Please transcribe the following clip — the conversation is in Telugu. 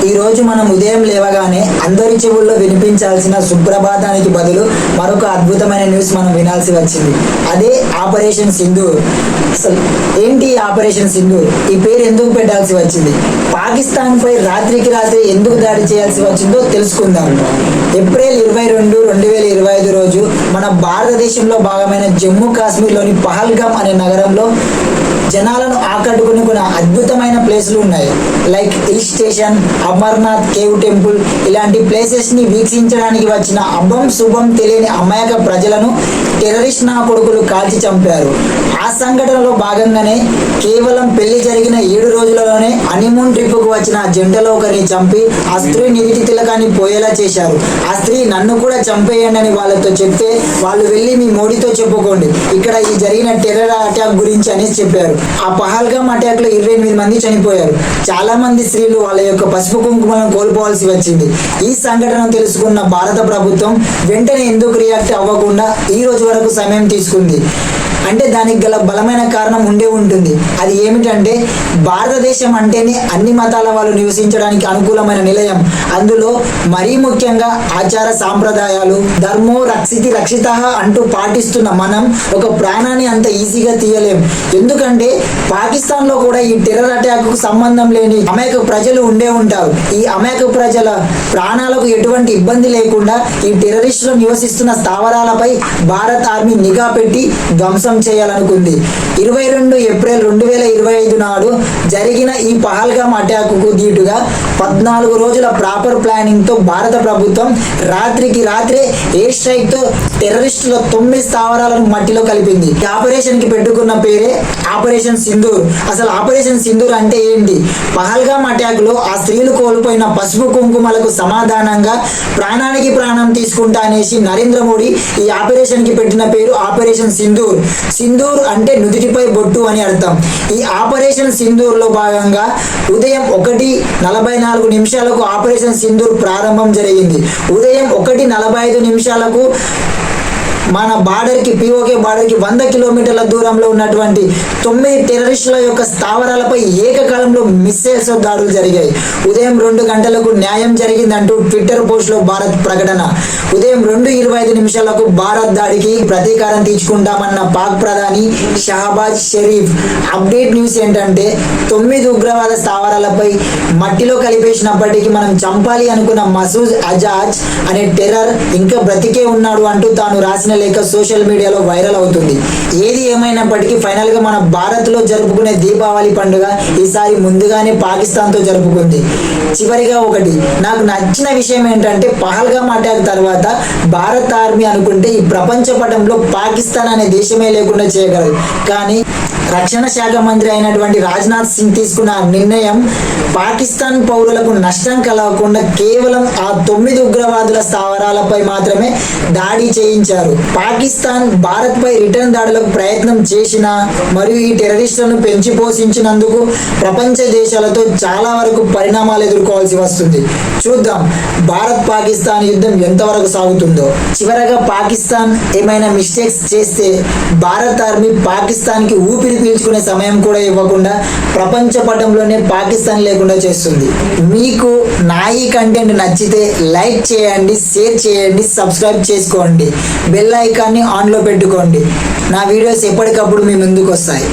ఈ రోజు మనం ఉదయం లేవగానే అందరి చెవుల్లో వినిపించాల్సిన సుప్రభాతానికి బదులు మరొక అద్భుతమైన న్యూస్ మనం వినాల్సి వచ్చింది. అదే ఆపరేషన్ సింధూర్. అసలు ఏంటి ఆపరేషన్ సింధూర్? ఈ పేరు ఎందుకు పెట్టాల్సి వచ్చింది? పాకిస్తాన్ పై రాత్రికి రాత్రి ఎందుకు దాడి చేయాల్సి వచ్చిందో తెలుసుకుందాం. ఏప్రిల్ 22, 2025 రోజు మన భారతదేశంలో భాగమైన జమ్మూ కాశ్మీర్లోని పహల్గామ్ అనే నగరంలో జనాలను ఆకట్టుకుని కొన్ని అద్భుతమైన ప్లేసులు ఉన్నాయి. Like hill station, Amarnath cave temple, ఇలాంటి ప్లేసెస్ ని వీక్షించడానికి వచ్చిన అబ్బం శుభం తెలియని అమాయక ప్రజలను టెర్రరిస్ట్ నా కొడుకులు కాల్చి చంపారు. ఆ సంఘటనలో భాగంగానే కేవలం పెళ్లి జరిగిన 7 రోజులలోనే హనీమూన్ ట్రిప్ కు వచ్చిన ఆ జంటలో ఒకరిని చంపి ఆ స్త్రీ నిధిటి తిలకాన్ని పోయేలా చేశారు. ఆ స్త్రీ నన్ను కూడా చంపేయండి అని వాళ్ళతో చెప్తే వాళ్ళు వెళ్ళి మీ మోడీతో చెప్పుకోండి ఇక్కడ ఈ జరిగిన టెర్రర్ అటాక్ గురించి అని చెప్పారు. ఆ పహల్గామ్ అటాక్ లో 28 మంది చనిపోయారు. చాలా మంది స్త్రీలు వాళ్ళ యొక్క పసుపు కుంకుమలను కోల్పోవాల్సి వచ్చింది. ఈ సంఘటన తెలుసుకున్న భారత ప్రభుత్వం వెంటనే ఎందుకు రియాక్ట్ అవ్వకుండా ఈ రోజు వరకు సమయం తీసుకుంది అంటే దానికి గల బలమైన కారణం ఉండే ఉంటుంది. అది ఏమిటంటే భారతదేశం అంటేనే అన్ని మతాల వాళ్ళు నివసించడానికి అనుకూలమైన నిలయం. అందులో మరీ ముఖ్యంగా ఆచార సాంప్రదాయాలు ధర్మో రక్షితి రక్షిత అంటూ పాటిస్తున్న మనం ఒక ప్రాణాన్ని అంత ఈజీగా తీయలేం. ఎందుకంటే పాకిస్తాన్ లో కూడా ఈ టెర్రర్ అటాక్ కు సంబంధం లేని అమాయక ప్రజలు ఉండే ఉంటారు. ఈ అమాయక ప్రజల ప్రాణాలకు ఎటువంటి ఇబ్బంది లేకుండా ఈ టెర్రరిస్టులు నివసిస్తున్న స్థావరాలపై భారత ఆర్మీ నిఘా పెట్టి ధ్వంసం చేయాలనుకుంది. 22 ఏప్రిల్ 2025 నాడు జరిగిన ఈ పహల్గామ్ అటాక్ కు దీటుగా 14 రోజుల ప్రాపర్ ప్లానింగ్ తో భారత ప్రభుత్వం రాత్రికి రాత్రే ఎయిర్ స్ట్రైక్ తో టెర్రరిస్టుల 9 స్థావరాలను మట్టిలో కలిపింది. ఈ ఆపరేషన్ కి పెట్టుకున్న పేరే ఆపరేషన్ సింధూర్. అసలు ఆపరేషన్ సింధూర్ అంటే ఏంటి? పహల్గామ్ అటాక్ లో ఆ స్త్రీలు కోల్పోయిన పసుపు కుంకుమలకు సమాధానంగా ప్రాణానికి ప్రాణం తీసుకుంటా అనేసి నరేంద్ర మోడీ ఈ ఆపరేషన్ కి పెట్టిన పేరు ఆపరేషన్ సింధూర్. సింధూర్ అంటే నుదుటిపై బొట్టు అని అర్థం. ఈ ఆపరేషన్ సింధూర్ లో భాగంగా ఉదయం 1:44 ఆపరేషన్ సింధూర్ ప్రారంభం జరిగింది. ఉదయం 1:45 మన బార్డర్కి పిఓకే బార్డర్కి 100 కిలోమీటర్ల దూరంలో ఉన్నటువంటి 9 టెర్రరిస్టుల యొక్క స్థావరాలపై ఏకకాలంలో మిస్సైల్స్ దాడులు జరిగాయి. ఉదయం 2 గంటలకు న్యాయం జరిగిందంటూ ట్విట్టర్ పోస్ట్ లో భారత్ ప్రకటన. ఉదయం 2:25 భారత్ దాడికి ప్రతీకారం తీర్చుకుంటామన్న పాక్ ప్రధాని షహబాజ్ షరీఫ్. అప్డేట్ న్యూస్ ఏంటంటే 9 ఉగ్రవాద స్థావరాలపై మట్టిలో కలిపేసినప్పటికీ మనం చంపాలి అనుకున్న మసూద్ అజాజ్ అనే టెర్రర్ ఇంకా బ్రతికే ఉన్నాడు అంటూ తాను రాసిన లేక సోషల్ మీడియాలో వైరల్ అవుతుంది. ఏది ఏమైనప్పటికీ ఫైనల్ గా మన భారత్ లో జరుపుకునే దీపావళి పండుగ ఈసారి ముందుగానే పాకిస్తాన్ తో జరుపుకుంది. చివరిగా ఒకటి నాకు నచ్చిన విషయం ఏంటంటే పహల్గామ్ అటాక్ తర్వాత భారత ఆర్మీ అనుకుంటే ఈ ప్రపంచ పటంలో పాకిస్తాన్ అనే దేశమే లేకుండా చేయగలదు. కానీ రక్షణ శాఖ మంత్రి అయినటువంటి రాజ్నాథ్ సింగ్ తీసుకున్న నిర్ణయం పాకిస్తాన్ పౌరులకు నష్టం కలగకుండా కేవలం ఆ 9 ఉగ్రవాదుల స్థావరాలపై మాత్రమే దాడి చేయించారు. పాకిస్తాన్ భారత్ పై రిటర్న్ దాడులకు ప్రయత్నం చేసినా మరియు ఈ టెర్రరిస్టులను పెంచి పోషించినందుకు ప్రపంచ దేశాలతో చాలా వరకు పరిణామాలు ఎదుర్కోవాల్సి వస్తుంది. చూద్దాం భారత్ పాకిస్తాన్ యుద్ధం ఎంతవరకు సాగుతుందో. చివరగా పాకిస్తాన్ ఏమైనా మిస్టేక్స్ చేస్తే భారత్ ఆర్మీ పాకిస్తాన్ కి ఊపిరి పీల్చుకునే సమయం కూడా ఇవ్వకుండా ప్రపంచ పటంలోనే పాకిస్తాన్ లేకుండా చేస్తుంది. మీకు నా ఈ కంటెంట్ నచ్చితే లైక్ చేయండి, షేర్ చేయండి, సబ్స్క్రైబ్ చేసుకోండి, బెల్ ఐకాన్ని ఆన్లో పెట్టుకోండి. నా వీడియోస్ ఎప్పటికప్పుడు మీ ముందుకు వస్తాయి.